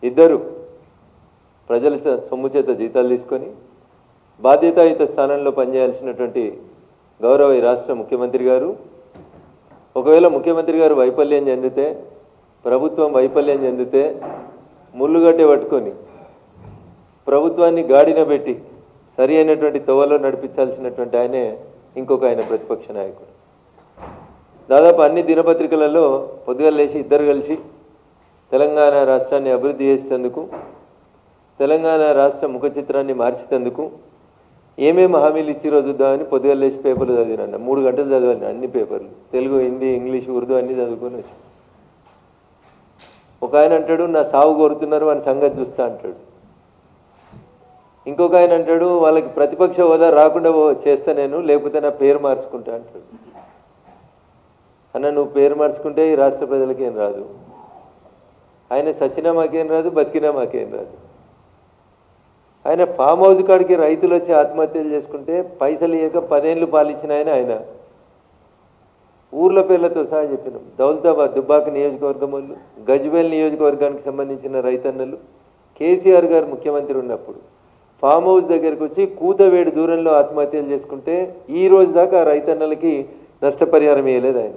ఇద్దరు ప్రజల సొమ్ము చేత జీతాలు తీసుకొని బాధ్యతాయుత స్థానంలో పనిచేయాల్సినటువంటి గౌరవ ఈ రాష్ట్ర ముఖ్యమంత్రి గారు ఒకవేళ ముఖ్యమంత్రి గారు వైఫల్యం చెందితే ప్రభుత్వం వైఫల్యం చెందితే ముళ్ళుగడ్డే పట్టుకొని ప్రభుత్వాన్ని గాడిన పెట్టి సరి అయినటువంటి తోవలో నడిపించాల్సినటువంటి ఆయనే ఇంకొక ఆయన ప్రతిపక్ష నాయకుడు. దాదాపు అన్ని దినపత్రికలలో పొద్దుగాల లేచి ఇద్దరు కలిసి తెలంగాణ రాష్ట్రాన్ని అభివృద్ధి చేసేందుకు తెలంగాణ రాష్ట్ర ముఖ చిత్రాన్ని మార్చేందుకు ఏమేమి హామీలు ఇచ్చిరో చూద్దామని పొద్దుగాల లేచి పేపర్లు చదివినండి. 3 గంటలు చదివాను అన్ని పేపర్లు, తెలుగు, హిందీ, ఇంగ్లీష్, ఉర్దూ అన్నీ చదువుకొని వచ్చి. ఒక ఆయన అంటాడు నా సాగు కోరుతున్నారు అని సంగతి చూస్తా అంటాడు. ఇంకొక ఆయన అంటాడు వాళ్ళకి ప్రతిపక్ష హోదా రాకుండా చేస్తా నేను, లేకపోతే నా పేరు మార్చుకుంటా అంటాడు. అన్న నువ్వు పేరు మార్చుకుంటే ఈ రాష్ట్ర ప్రజలకి ఏం రాదు, ఆయన సచ్చినా మాకేం రాదు, బతికినా మాకేం రాదు. ఆయన ఫామ్ హౌస్ కాడికి రైతులు వచ్చి ఆత్మహత్యలు చేసుకుంటే పైసలు ఇవ్వక 10 ఏళ్ళు పాలించిన ఆయన ఊర్ల పేర్లతో సహా చెప్పినాం. దౌలతాబాద్ దుబ్బాక నియోజకవర్గం వాళ్ళు, గజ్వేల్ నియోజకవర్గానికి సంబంధించిన రైతన్నలు కేసీఆర్ గారు ముఖ్యమంత్రి ఉన్నప్పుడు ఫామ్ హౌస్ దగ్గరికి వచ్చి కూతవేడు దూరంలో ఆత్మహత్యలు చేసుకుంటే ఈ రోజు దాకా రైతన్నలకి నష్టపరిహారం ఇవ్వలేదు ఆయన.